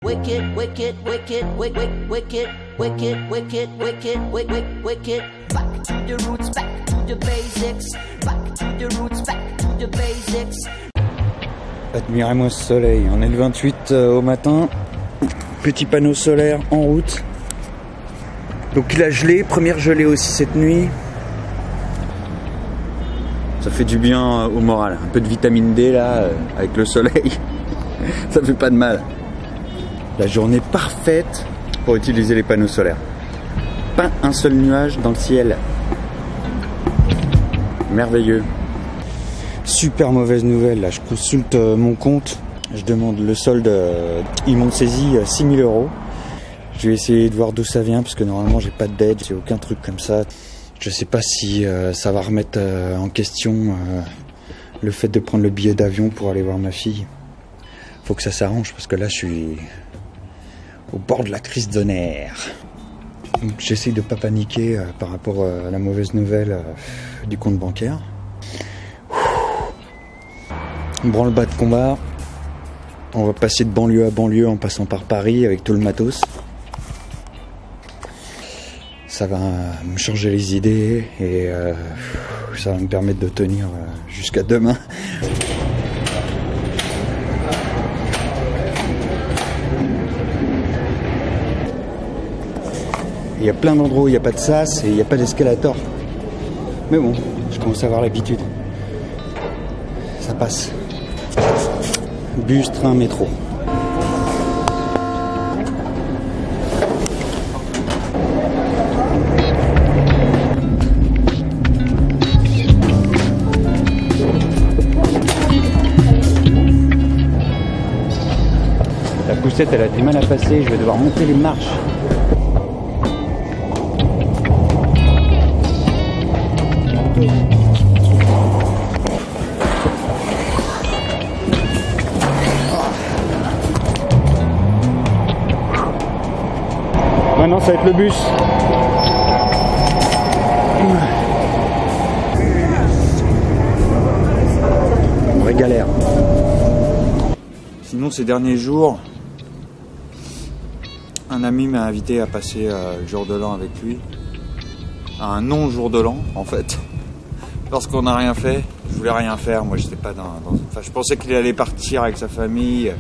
Wicked, wicked, wicked, wicked, wicked, wicked, wicked, wicked, wicked, wicked. Back to the roots, back to the basics. Back to the roots, back to the basics. Admirez-moi ce soleil, on est le 28 au matin. Petit panneau solaire en route. Donc il a gelé, première gelée aussi cette nuit. Ça fait du bien au moral, un peu de vitamine D là, avec le soleil. Ça fait pas de mal. La journée parfaite pour utiliser les panneaux solaires. Pas un seul nuage dans le ciel. Merveilleux. Super mauvaise nouvelle, là je consulte mon compte. Je demande le solde, ils m'ont saisi 6 000 €. Je vais essayer de voir d'où ça vient parce que normalement j'ai pas de dette, j'ai aucun truc comme ça. Je sais pas si ça va remettre en question le fait de prendre le billet d'avion pour aller voir ma fille. Faut que ça s'arrange parce que là je suis au bord de la crise de nerfs. J'essaye de pas paniquer par rapport à la mauvaise nouvelle du compte bancaire. Branle-bas de combat. On va passer de banlieue à banlieue en passant par Paris avec tout le matos. Ça va me changer les idées et ça va me permettre de tenir jusqu'à demain. Il y a plein d'endroits où il n'y a pas de sas et il n'y a pas d'escalator. Mais bon, je commence à avoir l'habitude. Ça passe. Bus, train, métro. La poussette, elle a du mal à passer, je vais devoir monter les marches. Maintenant ça va être le bus. Vraie galère. Sinon ces derniers jours, un ami m'a invité à passer le jour de l'an avec lui. Un non jour de l'an en fait. Parce qu'on n'a rien fait, je voulais rien faire, moi j'étais pas dans enfin, je pensais qu'il allait partir avec sa famille,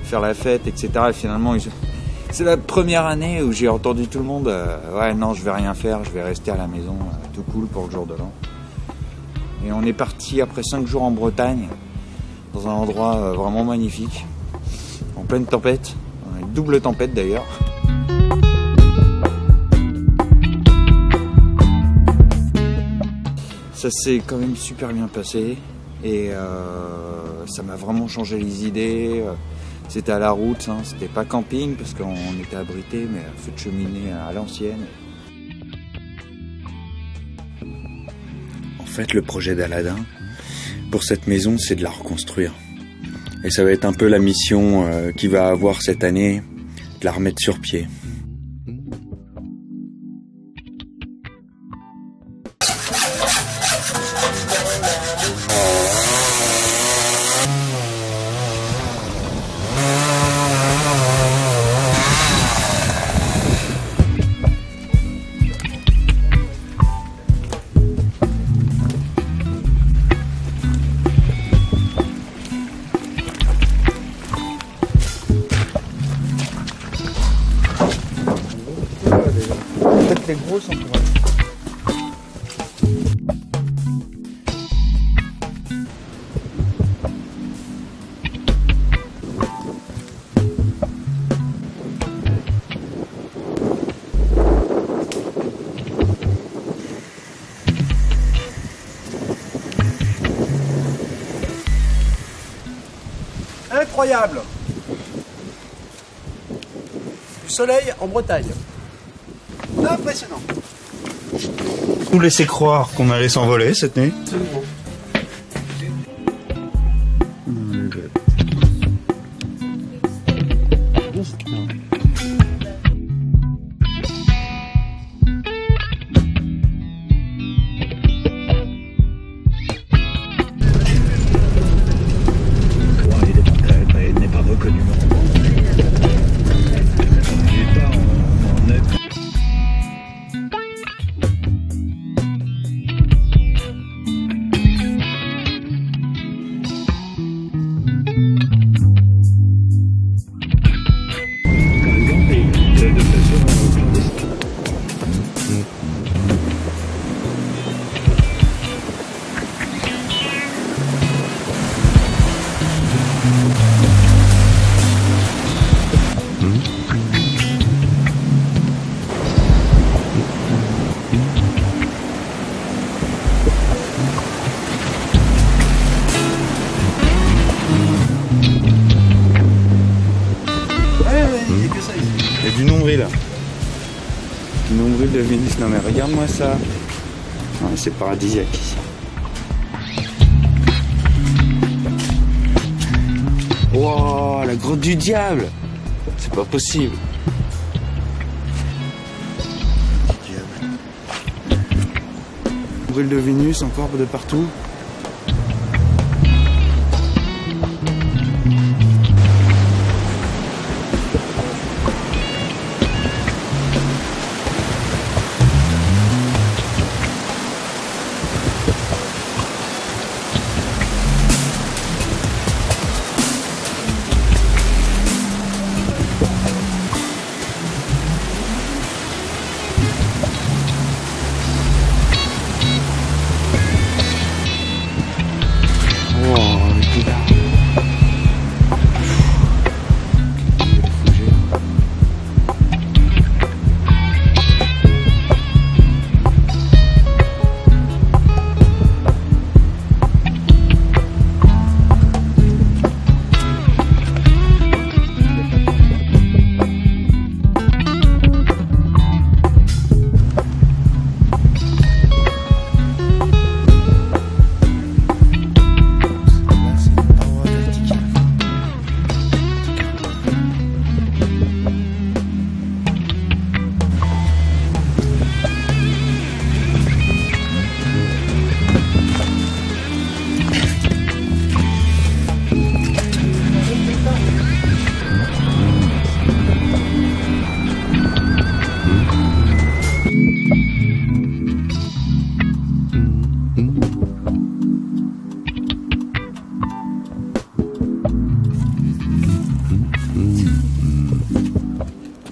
faire la fête, etc. Et finalement, c'est la première année où j'ai entendu tout le monde ouais non je vais rien faire, je vais rester à la maison, tout cool pour le jour de l'an. Et on est parti après 5 jours en Bretagne, dans un endroit vraiment magnifique, en pleine tempête, une double tempête d'ailleurs. Ça s'est quand même super bien passé et ça m'a vraiment changé les idées. C'était à la route, hein. C'était pas camping parce qu'on était abrité, mais feu de cheminée à l'ancienne. En fait, le projet d'Aladin pour cette maison, c'est de la reconstruire. Et ça va être un peu la mission qu'il va avoir cette année, de la remettre sur pied. Peut-être les gros sont pour incroyable. Du soleil en Bretagne. Impressionnant. nous laisser croire qu'on allait s'envoler cette nuit. Absolument. Il n'est pas reconnu. Ouais, il n'y a que ça ici. Il y a du nombril. Du nombril de Vénus. Non mais regarde-moi ça. Ouais, c'est paradisiaque ici. Wow, la grotte du diable. C'est pas possible. Nombril de Vénus encore de partout.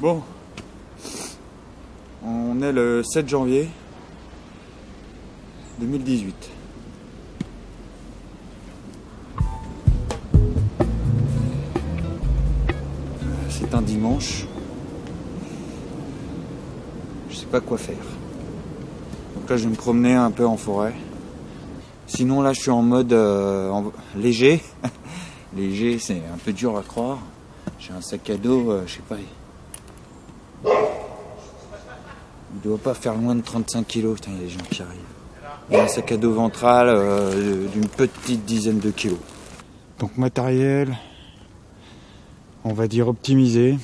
Bon, on est le 7 janvier 2018. C'est un dimanche. Je sais pas quoi faire. Donc là, je vais me promener un peu en forêt. Sinon, là, je suis en mode léger. Léger, c'est un peu dur à croire. J'ai un sac à dos, je sais pas. Il doit pas faire loin de 35 kilos. Putain, il y a des gens qui arrivent. Il y a un sac à dos ventral d'une petite dizaine de kilos. Donc matériel, on va dire optimisé,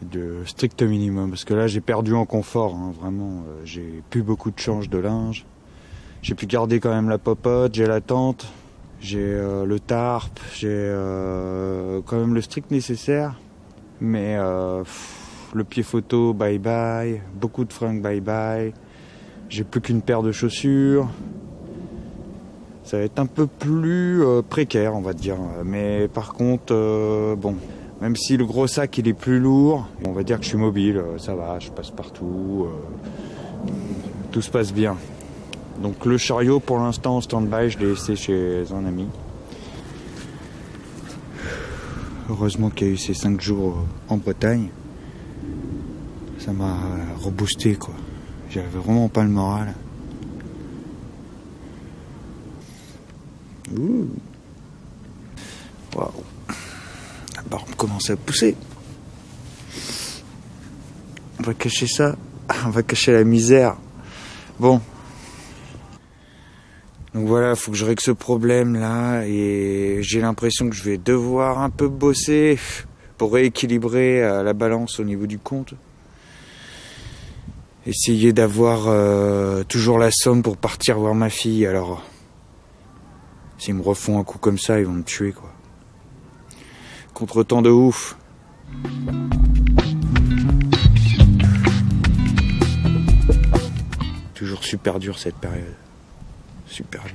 de strict minimum. Parce que là, j'ai perdu en confort. Hein, vraiment, j'ai plus beaucoup de change de linge. J'ai pu garder quand même la popote, j'ai la tente, j'ai le tarp, j'ai quand même le strict nécessaire. Mais le pied photo, bye bye, beaucoup de fringues, bye bye. J'ai plus qu'une paire de chaussures. Ça va être un peu plus précaire, on va dire. Mais par contre, bon, même si le gros sac il est plus lourd, on va dire que je suis mobile, ça va, je passe partout, tout se passe bien. Donc le chariot pour l'instant en stand-by, je l'ai laissé chez un ami. Heureusement qu'il y a eu ces 5 jours en Bretagne. Ça m'a reboosté quoi. J'avais vraiment pas le moral. Ouh. Waouh. La barbe commence à pousser. On va cacher ça. On va cacher la misère. Bon. Donc voilà, faut que je règle ce problème là et j'ai l'impression que je vais devoir un peu bosser pour rééquilibrer la balance au niveau du compte. Essayer d'avoir toujours la somme pour partir voir ma fille. Alors, s'ils me refont un coup comme ça, ils vont me tuer quoi. Contretemps de ouf. Toujours super dur cette période. Super dur.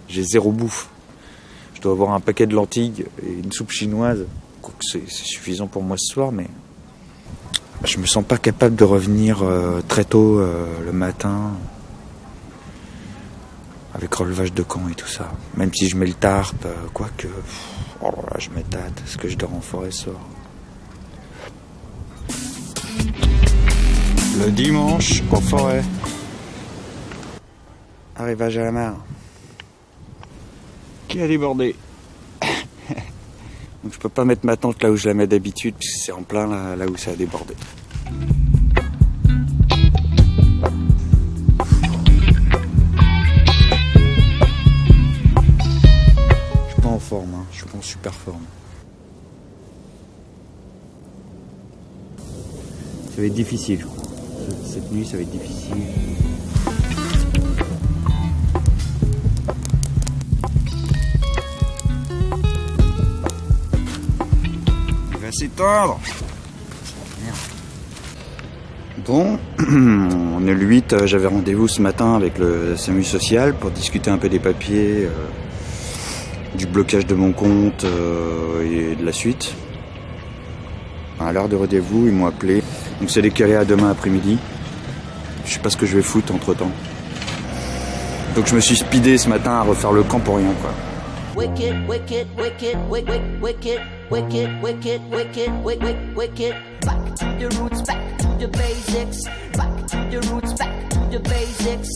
J'ai zéro bouffe. Je dois avoir un paquet de lentilles et une soupe chinoise. Quoique c'est suffisant pour moi ce soir, mais je me sens pas capable de revenir très tôt le matin avec relevage de camp et tout ça. Même si je mets le tarp, quoique, oh là, je m'étate. Est-ce que je dors en forêt ce soir? Le dimanche en forêt. Arrivage à la mare. Qui a débordé? Donc je peux pas mettre ma tente là où je la mets d'habitude puisque c'est en plein là où ça a débordé. Je suis pas en forme, hein. Je suis pas en super forme. Ça va être difficile, je crois. Cette nuit, ça va être difficile. Il va s'éteindre. Bon, on est le 8, j'avais rendez-vous ce matin avec le SAMU social pour discuter un peu des papiers, du blocage de mon compte et de la suite. À l'heure de rendez-vous, ils m'ont appelé. Donc c'est décalé à demain après-midi. Je sais pas ce que je vais foutre entre temps. Donc je me suis speedé ce matin à refaire le camp pour rien, quoi. Wicked, wicked, wicked, wicked, wicked, wicked, wicked, wicked, wicked, wicked. Back to the roots, back to the basics. Back to the roots, back to the basics.